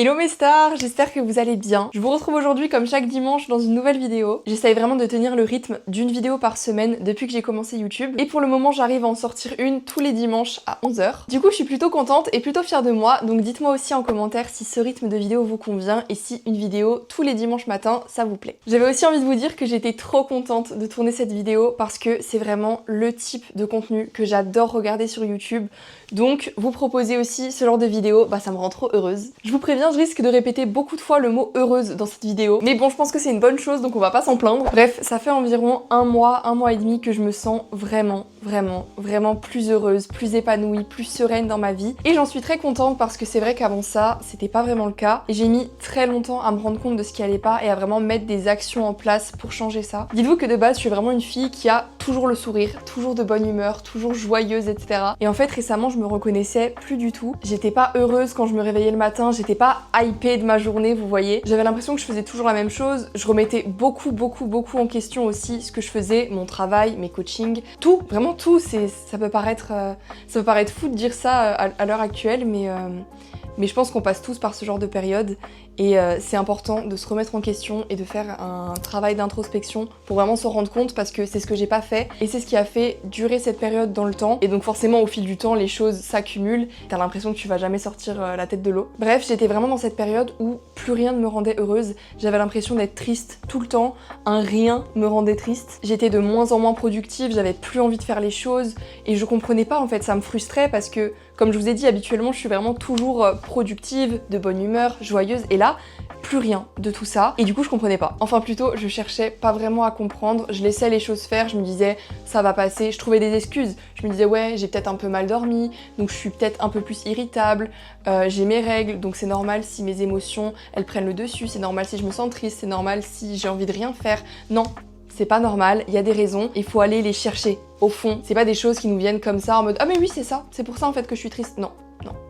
Hello mes stars, j'espère que vous allez bien. Je vous retrouve aujourd'hui comme chaque dimanche dans une nouvelle vidéo. J'essaye vraiment de tenir le rythme d'une vidéo par semaine depuis que j'ai commencé YouTube. Et pour le moment j'arrive à en sortir une tous les dimanches à 11h. Du coup je suis plutôt contente et plutôt fière de moi. Donc dites-moi aussi en commentaire si ce rythme de vidéo vous convient et si une vidéo tous les dimanches matin ça vous plaît. J'avais aussi envie de vous dire que j'étais trop contente de tourner cette vidéo parce que c'est vraiment le type de contenu que j'adore regarder sur YouTube. Donc vous proposez aussi ce genre de vidéo, bah ça me rend trop heureuse. Je vous préviens, je risque de répéter beaucoup de fois le mot heureuse dans cette vidéo. Mais bon, je pense que c'est une bonne chose, donc on va pas s'en plaindre. Bref, ça fait environ un mois et demi que je me sens vraiment plus heureuse, plus épanouie, plus sereine dans ma vie. Et j'en suis très contente parce que c'est vrai qu'avant ça, c'était pas vraiment le cas. Et j'ai mis très longtemps à me rendre compte de ce qui allait pas et à vraiment mettre des actions en place pour changer ça. Dites-vous que de base, je suis vraiment une fille qui a toujours le sourire, toujours de bonne humeur, toujours joyeuse, etc. Et en fait, récemment, je me reconnaissais plus du tout. J'étais pas heureuse quand je me réveillais le matin, j'étais pas hypée de ma journée, vous voyez. J'avais l'impression que je faisais toujours la même chose. Je remettais beaucoup en question aussi ce que je faisais, mon travail, mes coachings, tout, vraiment tout. Ça peut paraître fou de dire ça à l'heure actuelle, mais je pense qu'on passe tous par ce genre de période et c'est important de se remettre en question et de faire un travail d'introspection pour vraiment s'en rendre compte parce que c'est ce que j'ai pas fait et c'est ce qui a fait durer cette période dans le temps et donc forcément au fil du temps les choses s'accumulent, t'as l'impression que tu vas jamais sortir la tête de l'eau. Bref, j'étais vraiment dans cette période où plus rien ne me rendait heureuse, j'avais l'impression d'être triste tout le temps, un rien me rendait triste, j'étais de moins en moins productive, j'avais plus envie de faire les choses et je comprenais pas en fait, ça me frustrait parce que comme je vous ai dit, habituellement, je suis vraiment toujours productive, de bonne humeur, joyeuse. Et là, plus rien de tout ça. Et du coup, je comprenais pas. Enfin, plutôt, je cherchais pas vraiment à comprendre. Je laissais les choses faire. Je me disais, ça va passer. Je trouvais des excuses. Je me disais, ouais, j'ai peut-être un peu mal dormi. Donc, je suis peut-être un peu plus irritable. J'ai mes règles. Donc, c'est normal si mes émotions, elles prennent le dessus. C'est normal si je me sens triste. C'est normal si j'ai envie de rien faire. Non. C'est pas normal, il y a des raisons, il faut aller les chercher au fond. C'est pas des choses qui nous viennent comme ça en mode « Ah mais oui c'est ça, c'est pour ça en fait que je suis triste ». Non,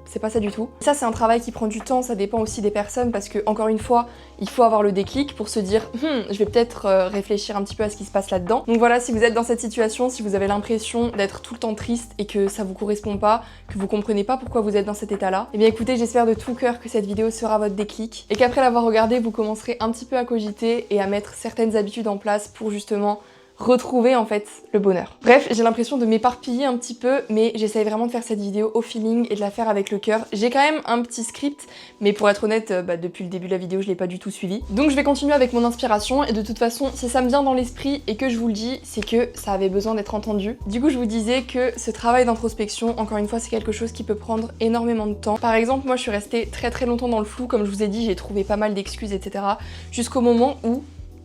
c'est pas ça du tout. Ça c'est un travail qui prend du temps, ça dépend aussi des personnes parce que encore une fois, il faut avoir le déclic pour se dire « je vais peut-être réfléchir un petit peu à ce qui se passe là-dedans ». Donc voilà, si vous êtes dans cette situation, si vous avez l'impression d'être tout le temps triste et que ça vous correspond pas, que vous comprenez pas pourquoi vous êtes dans cet état-là, eh bien écoutez, j'espère de tout cœur que cette vidéo sera votre déclic et qu'après l'avoir regardée, vous commencerez un petit peu à cogiter et à mettre certaines habitudes en place pour justement retrouver en fait le bonheur. Bref, j'ai l'impression de m'éparpiller un petit peu, mais j'essaye vraiment de faire cette vidéo au feeling et de la faire avec le cœur. J'ai quand même un petit script, mais pour être honnête, depuis le début de la vidéo, je l'ai pas du tout suivi. Donc je vais continuer avec mon inspiration, et de toute façon, si ça me vient dans l'esprit et que je vous le dis, c'est que ça avait besoin d'être entendu. Du coup, je vous disais que ce travail d'introspection, encore une fois, c'est quelque chose qui peut prendre énormément de temps. Par exemple, moi, je suis restée très longtemps dans le flou, comme je vous ai dit, j'ai trouvé pas mal d'excuses, etc. Jusqu'au moment où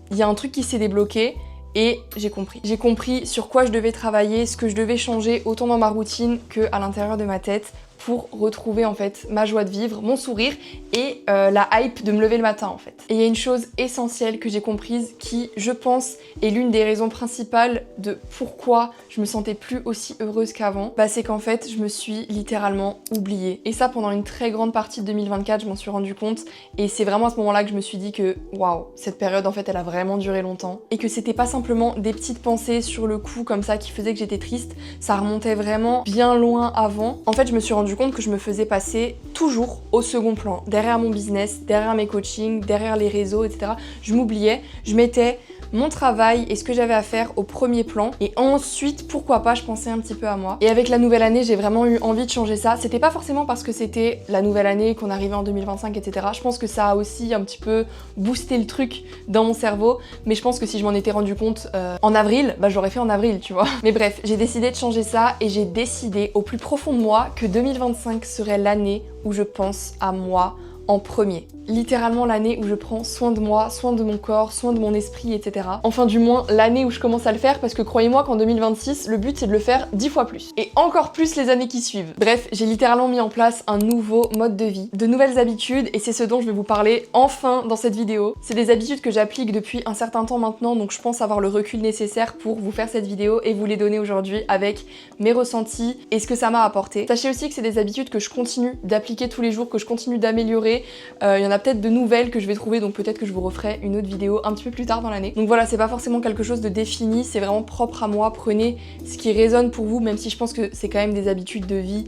il y a un truc qui s'est débloqué, et j'ai compris. J'ai compris sur quoi je devais travailler, ce que je devais changer autant dans ma routine que à l'intérieur de ma tête pour retrouver en fait ma joie de vivre, mon sourire et la hype de me lever le matin en fait. Et il y a une chose essentielle que j'ai comprise qui, je pense, est l'une des raisons principales de pourquoi je me sentais plus aussi heureuse qu'avant, bah c'est qu'en fait je me suis littéralement oubliée. Et ça pendant une très grande partie de 2024, je m'en suis rendu compte et c'est vraiment à ce moment-là que je me suis dit que waouh, cette période en fait elle a vraiment duré longtemps et que c'était pas simplement des petites pensées sur le coup comme ça qui faisaient que j'étais triste, ça remontait vraiment bien loin avant. En fait je me suis rendu compte que je me faisais passer toujours au second plan, derrière mon business, derrière mes coachings, derrière les réseaux, etc. Je m'oubliais, je mettais mon travail et ce que j'avais à faire au premier plan et ensuite pourquoi pas je pensais un petit peu à moi. Et avec la nouvelle année j'ai vraiment eu envie de changer ça. C'était pas forcément parce que c'était la nouvelle année, qu'on arrivait en 2025, etc. Je pense que ça a aussi un petit peu boosté le truc dans mon cerveau, mais je pense que si je m'en étais rendu compte en avril, bah j'aurais fait en avril, tu vois. Mais bref, j'ai décidé de changer ça et j'ai décidé au plus profond de moi que 2025 serait l'année où je pense à moi en premier. Littéralement l'année où je prends soin de moi, soin de mon corps, soin de mon esprit, etc. Enfin du moins l'année où je commence à le faire parce que croyez-moi qu'en 2026, le but c'est de le faire 10 fois plus. Et encore plus les années qui suivent. Bref, j'ai littéralement mis en place un nouveau mode de vie, de nouvelles habitudes et c'est ce dont je vais vous parler enfin dans cette vidéo. C'est des habitudes que j'applique depuis un certain temps maintenant donc je pense avoir le recul nécessaire pour vous faire cette vidéo et vous les donner aujourd'hui avec mes ressentis et ce que ça m'a apporté. Sachez aussi que c'est des habitudes que je continue d'appliquer tous les jours, que je continue d'améliorer trouvé. Il y en a peut-être de nouvelles que je vais trouver, donc peut-être que je vous referai une autre vidéo un petit peu plus tard dans l'année. Donc voilà, c'est pas forcément quelque chose de défini, c'est vraiment propre à moi. Prenez ce qui résonne pour vous, même si je pense que c'est quand même des habitudes de vie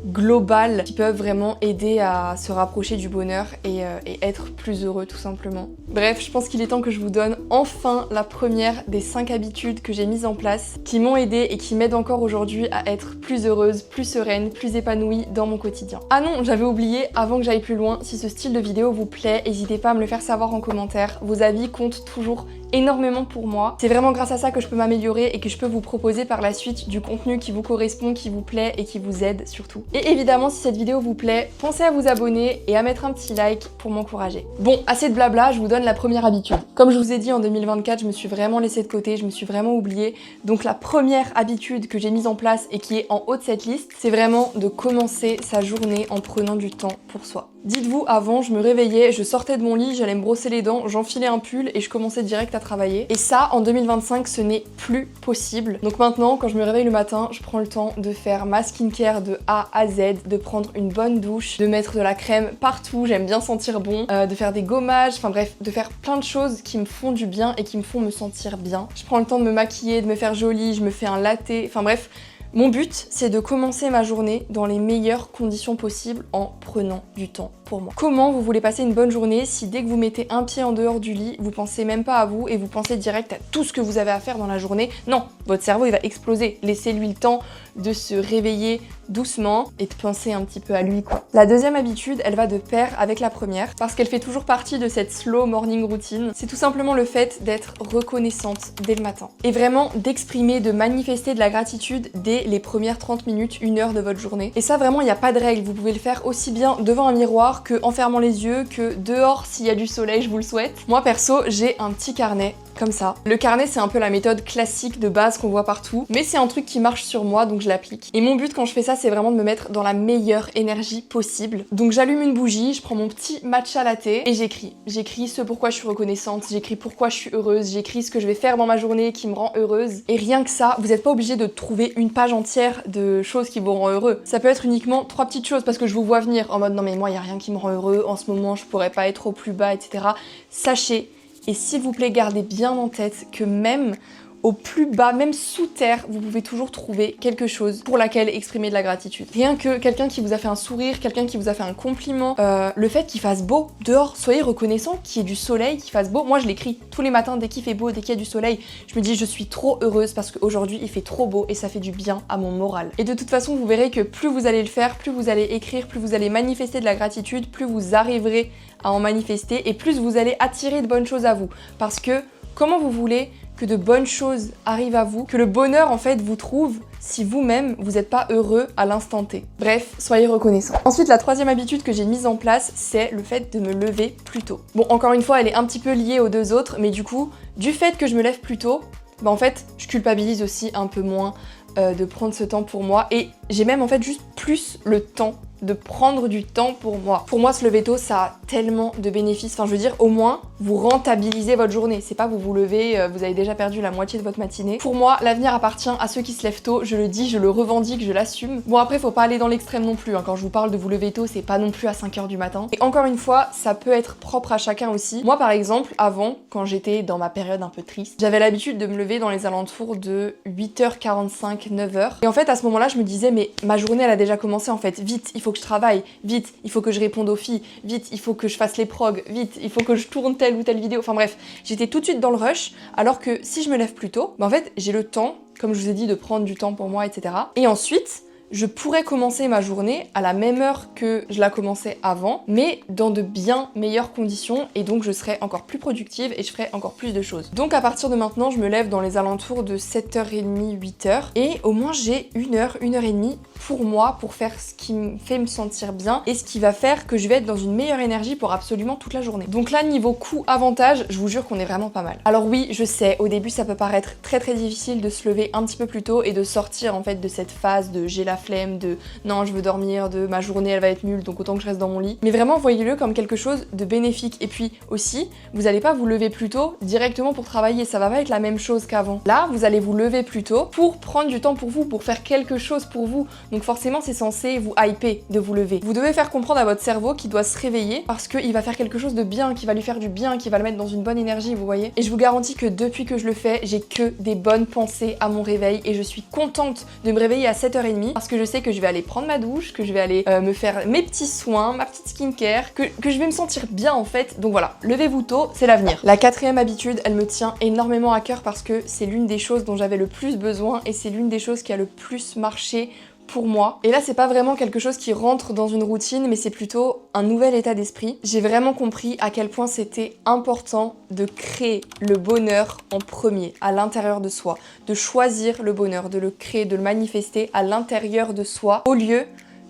globales qui peuvent vraiment aider à se rapprocher du bonheur et être plus heureux tout simplement. Bref, je pense qu'il est temps que je vous donne enfin la première des 5 habitudes que j'ai mises en place, qui m'ont aidée et qui m'aident encore aujourd'hui à être plus heureuse, plus sereine, plus épanouie dans mon quotidien. Ah non, j'avais oublié, avant que j'aille plus loin, si ce style de vidéo vous plaît, n'hésitez pas à me le faire savoir en commentaire. Vos avis comptent toujours énormément pour moi. C'est vraiment grâce à ça que je peux m'améliorer et que je peux vous proposer par la suite du contenu qui vous correspond, qui vous plaît et qui vous aide surtout. Et évidemment, si cette vidéo vous plaît, pensez à vous abonner et à mettre un petit like pour m'encourager. Bon, assez de blabla, je vous donne la première habitude. Comme je vous ai dit, en 2024, je me suis vraiment laissée de côté, je me suis vraiment oubliée. Donc la première habitude que j'ai mise en place et qui est en haut de cette liste, c'est vraiment de commencer sa journée en prenant du temps pour soi. Dites-vous, avant, je me réveillais, je sortais de mon lit, j'allais me brosser les dents, j'enfilais un pull et je commençais direct à travailler. Et ça, en 2025, ce n'est plus possible. Donc maintenant, quand je me réveille le matin, je prends le temps de faire ma skincare de A à Z, de prendre une bonne douche, de mettre de la crème partout, j'aime bien sentir bon, de faire des gommages, enfin bref, de faire plein de choses qui me font du bien et qui me font me sentir bien. Je prends le temps de me maquiller, de me faire jolie, je me fais un latte, enfin bref. Mon but, c'est de commencer ma journée dans les meilleures conditions possibles en prenant du temps pour moi. Comment vous voulez passer une bonne journée si dès que vous mettez un pied en dehors du lit, vous pensez même pas à vous et vous pensez direct à tout ce que vous avez à faire dans la journée? Non, votre cerveau il va exploser. Laissez-lui le temps de se réveiller doucement et de penser un petit peu à lui quoi. La deuxième habitude, elle va de pair avec la première parce qu'elle fait toujours partie de cette slow morning routine. C'est tout simplement le fait d'être reconnaissante dès le matin et vraiment d'exprimer, de manifester de la gratitude dès les premières 30 minutes, 1 heure de votre journée. Et ça vraiment, il n'y a pas de règle. Vous pouvez le faire aussi bien devant un miroir que en fermant les yeux, que dehors s'il y a du soleil, je vous le souhaite. Moi perso, j'ai un petit carnet comme ça. Le carnet, c'est un peu la méthode classique de base qu'on voit partout, mais c'est un truc qui marche sur moi, donc je l'applique. Et mon but quand je fais ça, c'est vraiment de me mettre dans la meilleure énergie possible. Donc j'allume une bougie, je prends mon petit matcha latte et j'écris. J'écris ce pourquoi je suis reconnaissante, j'écris pourquoi je suis heureuse, j'écris ce que je vais faire dans ma journée qui me rend heureuse. Et rien que ça, vous n'êtes pas obligé de trouver une page entière de choses qui vous rendent heureux. Ça peut être uniquement 3 petites choses parce que je vous vois venir en mode non mais moi, il n'y a rien qui me rend heureux, en ce moment, je pourrais pas être au plus bas, etc. Sachez. Et s'il vous plaît, gardez bien en tête que même au plus bas, même sous terre, vous pouvez toujours trouver quelque chose pour laquelle exprimer de la gratitude. Rien que quelqu'un qui vous a fait un sourire, quelqu'un qui vous a fait un compliment, le fait qu'il fasse beau dehors, soyez reconnaissant qu'il y ait du soleil, qu'il fasse beau. Moi je l'écris tous les matins dès qu'il fait beau, dès qu'il y a du soleil. Je me dis je suis trop heureuse parce qu'aujourd'hui il fait trop beau et ça fait du bien à mon moral. Et de toute façon vous verrez que plus vous allez le faire, plus vous allez écrire, plus vous allez manifester de la gratitude, plus vous arriverez à en manifester et plus vous allez attirer de bonnes choses à vous. Parce que comment vous voulez que de bonnes choses arrivent à vous, que le bonheur en fait vous trouve si vous-même vous n'êtes pas heureux à l'instant T. Bref, soyez reconnaissants. Ensuite, la troisième habitude que j'ai mise en place, c'est le fait de me lever plus tôt. Bon, encore une fois, elle est un petit peu liée aux deux autres, mais du coup, du fait que je me lève plus tôt, bah en fait, je culpabilise aussi un peu moins de prendre ce temps pour moi et j'ai même en fait juste plus le temps de prendre du temps pour moi. Pour moi, se lever tôt, ça a tellement de bénéfices. Enfin, je veux dire, au moins, vous rentabilisez votre journée. C'est pas vous vous levez, vous avez déjà perdu la moitié de votre matinée. Pour moi, l'avenir appartient à ceux qui se lèvent tôt. Je le dis, je le revendique, je l'assume. Bon, après, faut pas aller dans l'extrême non plus. Hein. Quand je vous parle de vous lever tôt, c'est pas non plus à 5h du matin. Et encore une fois, ça peut être propre à chacun aussi. Moi, par exemple, avant, quand j'étais dans ma période un peu triste, j'avais l'habitude de me lever dans les alentours de 8h45, 9h. Et en fait, à ce moment-là, je me disais, mais ma journée, elle a déjà commencé en fait. Vite, il faut que je travaille, vite, il faut que je réponde aux filles, vite, il faut que je fasse les progs, vite, il faut que je tourne telle ou telle vidéo, enfin bref, j'étais tout de suite dans le rush, alors que si je me lève plus tôt, bah en fait, j'ai le temps, comme je vous ai dit, de prendre du temps pour moi, etc. Et ensuite, je pourrais commencer ma journée à la même heure que je la commençais avant, mais dans de bien meilleures conditions, et donc je serai encore plus productive et je ferai encore plus de choses. Donc à partir de maintenant, je me lève dans les alentours de 7h30, 8h, et au moins j'ai 1h, 1h30 pour moi, pour faire ce qui me fait me sentir bien, et ce qui va faire que je vais être dans une meilleure énergie pour absolument toute la journée. Donc là, niveau coût-avantage, je vous jure qu'on est vraiment pas mal. Alors oui, je sais, au début ça peut paraître très difficile de se lever un petit peu plus tôt et de sortir en fait de cette phase de j'ai la flemme, de non je veux dormir, de ma journée elle va être nulle donc autant que je reste dans mon lit. Mais vraiment voyez-le comme quelque chose de bénéfique. Et puis aussi, vous n'allez pas vous lever plus tôt directement pour travailler, ça va pas être la même chose qu'avant. Là, vous allez vous lever plus tôt pour prendre du temps pour vous, pour faire quelque chose pour vous. Donc forcément c'est censé vous hyper de vous lever. Vous devez faire comprendre à votre cerveau qu'il doit se réveiller parce qu'il va faire quelque chose de bien, qui va lui faire du bien, qui va le mettre dans une bonne énergie, vous voyez. Et je vous garantis que depuis que je le fais, j'ai que des bonnes pensées à mon réveil et je suis contente de me réveiller à 7h30 parce que je sais que je vais aller prendre ma douche, que je vais aller me faire mes petits soins, ma petite skincare, que je vais me sentir bien en fait. Donc voilà, levez-vous tôt, c'est l'avenir. La 4e habitude, elle me tient énormément à cœur parce que c'est l'une des choses dont j'avais le plus besoin et c'est l'une des choses qui a le plus marché pour moi. Et là, c'est pas vraiment quelque chose qui rentre dans une routine, mais c'est plutôt un nouvel état d'esprit. J'ai vraiment compris à quel point c'était important de créer le bonheur en premier, à l'intérieur de soi, de choisir le bonheur, de le créer, de le manifester à l'intérieur de soi, au lieu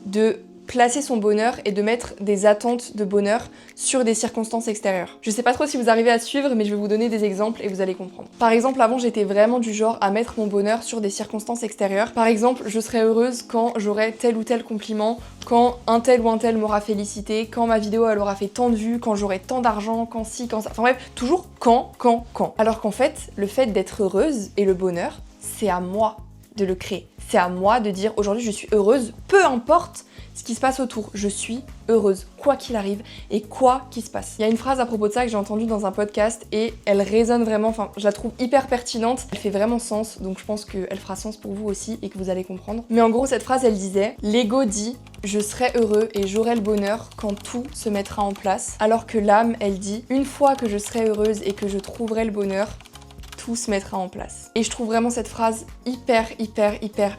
de placer son bonheur et de mettre des attentes de bonheur sur des circonstances extérieures. Je sais pas trop si vous arrivez à suivre, mais je vais vous donner des exemples et vous allez comprendre. Par exemple, avant, j'étais vraiment du genre à mettre mon bonheur sur des circonstances extérieures. Par exemple, je serais heureuse quand j'aurai tel ou tel compliment, quand un tel ou un tel m'aura félicité, quand ma vidéo elle aura fait tant de vues, quand j'aurai tant d'argent, quand ci, quand ça. Enfin bref, toujours quand. Alors qu'en fait, le fait d'être heureuse et le bonheur, c'est à moi de le créer. C'est à moi de dire aujourd'hui je suis heureuse, peu importe ce qui se passe autour, je suis heureuse, quoi qu'il arrive et quoi qu'il se passe. Il y a une phrase à propos de ça que j'ai entendue dans un podcast et elle résonne vraiment, enfin je la trouve hyper pertinente, elle fait vraiment sens, donc je pense qu'elle fera sens pour vous aussi et que vous allez comprendre. Mais en gros cette phrase elle disait, l'ego dit je serai heureux et j'aurai le bonheur quand tout se mettra en place, alors que l'âme elle dit, une fois que je serai heureuse et que je trouverai le bonheur, tout se mettra en place. Et je trouve vraiment cette phrase hyper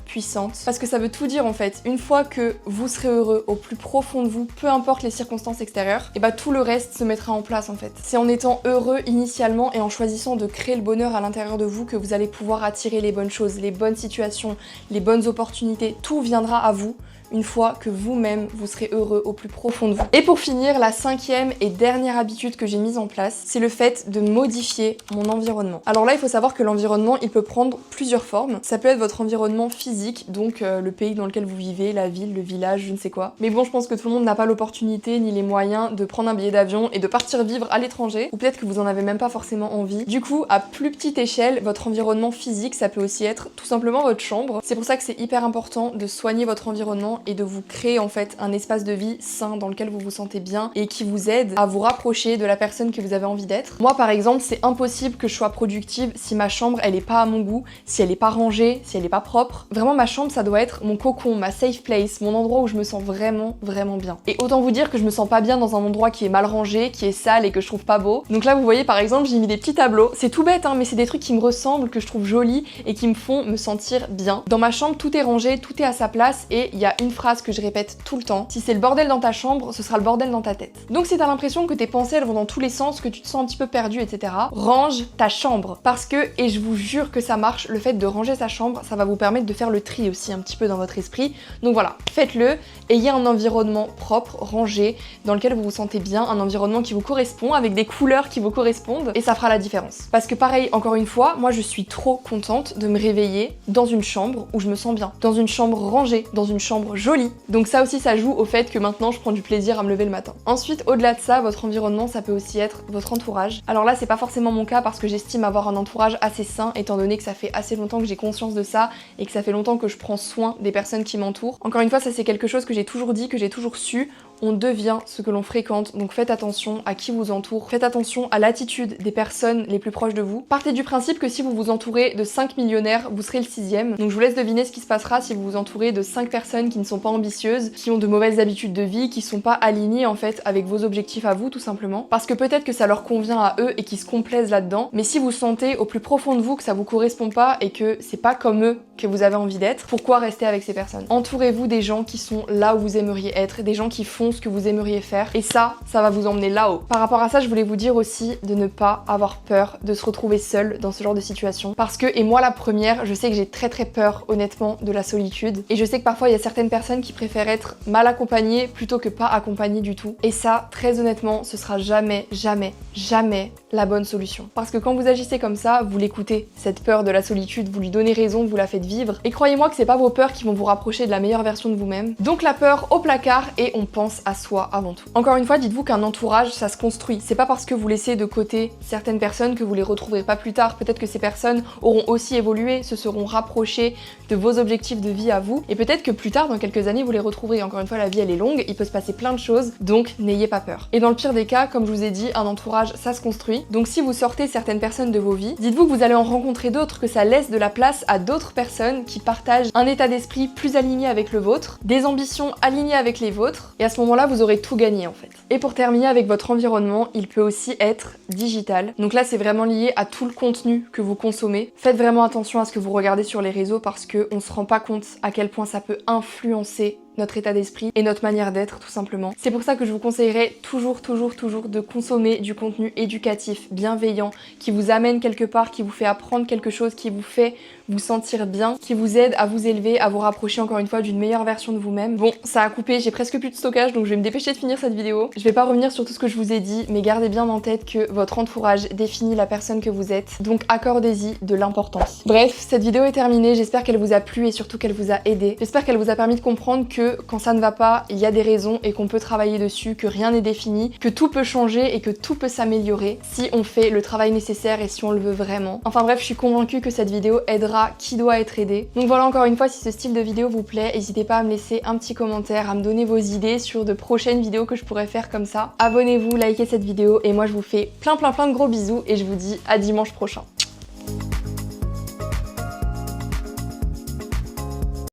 puissante parce que ça veut tout dire en fait. Une fois que vous serez heureux au plus profond de vous, peu importe les circonstances extérieures, et bah tout le reste se mettra en place en fait. C'est en étant heureux initialement et en choisissant de créer le bonheur à l'intérieur de vous que vous allez pouvoir attirer les bonnes choses, les bonnes situations, les bonnes opportunités. Tout viendra à vous une fois que vous-même vous serez heureux au plus profond de vous. Et pour finir, la 5e et dernière habitude que j'ai mise en place, c'est le fait de modifier mon environnement. Alors là, il faut savoir que l'environnement, il peut prendre plusieurs formes. Ça peut être votre environnement physique, donc le pays dans lequel vous vivez, la ville, le village, je ne sais quoi. Mais bon, je pense que tout le monde n'a pas l'opportunité ni les moyens de prendre un billet d'avion et de partir vivre à l'étranger, ou peut-être que vous en avez même pas forcément envie. Du coup, à plus petite échelle, votre environnement physique, ça peut aussi être tout simplement votre chambre. C'est pour ça que c'est hyper important de soigner votre environnement et de vous créer en fait un espace de vie sain dans lequel vous vous sentez bien et qui vous aide à vous rapprocher de la personne que vous avez envie d'être. Moi par exemple, c'est impossible que je sois productive si ma chambre elle est pas à mon goût, si elle est pas rangée, si elle est pas propre. Vraiment ma chambre ça doit être mon cocon, ma safe place, mon endroit où je me sens vraiment bien. Et autant vous dire que je me sens pas bien dans un endroit qui est mal rangé, qui est sale et que je trouve pas beau. Donc là vous voyez par exemple j'ai mis des petits tableaux, c'est tout bête hein, mais c'est des trucs qui me ressemblent, que je trouve jolis et qui me font me sentir bien. Dans ma chambre tout est rangé, tout est à sa place et il y a une phrase que je répète tout le temps, si c'est le bordel dans ta chambre, ce sera le bordel dans ta tête. Donc si t'as l'impression que tes pensées elles vont dans tous les sens, que tu te sens un petit peu perdu, etc., range ta chambre. Parce que, et je vous jure que ça marche, le fait de ranger sa chambre, ça va vous permettre de faire le tri aussi un petit peu dans votre esprit. Donc voilà, faites-le, ayez un environnement propre, rangé, dans lequel vous vous sentez bien, un environnement qui vous correspond, avec des couleurs qui vous correspondent, et ça fera la différence. Parce que pareil, encore une fois, moi je suis trop contente de me réveiller dans une chambre où je me sens bien, dans une chambre rangée, dans une chambre jolie. Donc ça aussi ça joue au fait que maintenant je prends du plaisir à me lever le matin. Ensuite, au-delà de ça, votre environnement ça peut aussi être votre entourage. Alors là c'est pas forcément mon cas parce que j'estime avoir un entourage assez sain étant donné que ça fait assez longtemps que j'ai conscience de ça et que ça fait longtemps que je prends soin des personnes qui m'entourent. Encore une fois ça c'est quelque chose que j'ai toujours dit, que j'ai toujours su. On devient ce que l'on fréquente, donc faites attention à qui vous entoure, faites attention à l'attitude des personnes les plus proches de vous. Partez du principe que si vous vous entourez de 5 millionnaires, vous serez le 6e. Donc je vous laisse deviner ce qui se passera si vous vous entourez de 5 personnes qui ne sont pas ambitieuses, qui ont de mauvaises habitudes de vie, qui sont pas alignées en fait avec vos objectifs à vous tout simplement. Parce que peut-être que ça leur convient à eux et qu'ils se complaisent là-dedans, mais si vous sentez au plus profond de vous que ça vous correspond pas et que c'est pas comme eux que vous avez envie d'être, pourquoi rester avec ces personnes? Entourez-vous des gens qui sont là où vous aimeriez être, des gens qui font fond ce que vous aimeriez faire. Et ça va vous emmener là-haut. Par rapport à ça, je voulais vous dire aussi de ne pas avoir peur de se retrouver seul dans ce genre de situation. Parce que, et moi la première, je sais que j'ai très peur honnêtement de la solitude. Et je sais que parfois il y a certaines personnes qui préfèrent être mal accompagnées plutôt que pas accompagnées du tout. Et ça, très honnêtement, ce sera jamais la bonne solution. Parce que quand vous agissez comme ça, vous l'écoutez, cette peur de la solitude, vous lui donnez raison, vous la faites vivre. Et croyez-moi que c'est pas vos peurs qui vont vous rapprocher de la meilleure version de vous-même. Donc la peur au placard et on pense à soi avant tout. Encore une fois, dites-vous qu'un entourage, ça se construit. C'est pas parce que vous laissez de côté certaines personnes que vous les retrouverez pas plus tard. Peut-être que ces personnes auront aussi évolué, se seront rapprochées de vos objectifs de vie à vous. Et peut-être que plus tard, dans quelques années, vous les retrouverez. Encore une fois, la vie elle est longue, il peut se passer plein de choses, donc n'ayez pas peur. Et dans le pire des cas, comme je vous ai dit, un entourage, ça se construit. Donc si vous sortez certaines personnes de vos vies, dites-vous que vous allez en rencontrer d'autres, que ça laisse de la place à d'autres personnes qui partagent un état d'esprit plus aligné avec le vôtre, des ambitions alignées avec les vôtres, et à ce moment-là, vous aurez tout gagné en fait. Et pour terminer avec votre environnement, il peut aussi être digital. Donc là, c'est vraiment lié à tout le contenu que vous consommez. Faites vraiment attention à ce que vous regardez sur les réseaux parce qu'on se rend pas compte à quel point ça peut influencer notre état d'esprit et notre manière d'être tout simplement. C'est pour ça que je vous conseillerais toujours de consommer du contenu éducatif, bienveillant, qui vous amène quelque part, qui vous fait apprendre quelque chose, qui vous fait vous sentir bien, qui vous aide à vous élever, à vous rapprocher encore une fois d'une meilleure version de vous-même. Bon, ça a coupé, j'ai presque plus de stockage donc je vais me dépêcher de finir cette vidéo. Je vais pas revenir sur tout ce que je vous ai dit, mais gardez bien en tête que votre entourage définit la personne que vous êtes, donc accordez-y de l'importance. Bref, cette vidéo est terminée, j'espère qu'elle vous a plu et surtout qu'elle vous a aidé. J'espère qu'elle vous a permis de comprendre que quand ça ne va pas, il y a des raisons et qu'on peut travailler dessus, que rien n'est défini, que tout peut changer et que tout peut s'améliorer si on fait le travail nécessaire et si on le veut vraiment. Enfin bref, je suis convaincue que cette vidéo aidera qui doit être aidé. Donc voilà, encore une fois, si ce style de vidéo vous plaît, n'hésitez pas à me laisser un petit commentaire, à me donner vos idées sur de prochaines vidéos que je pourrais faire comme ça. Abonnez-vous, likez cette vidéo et moi je vous fais plein de gros bisous et je vous dis à dimanche prochain.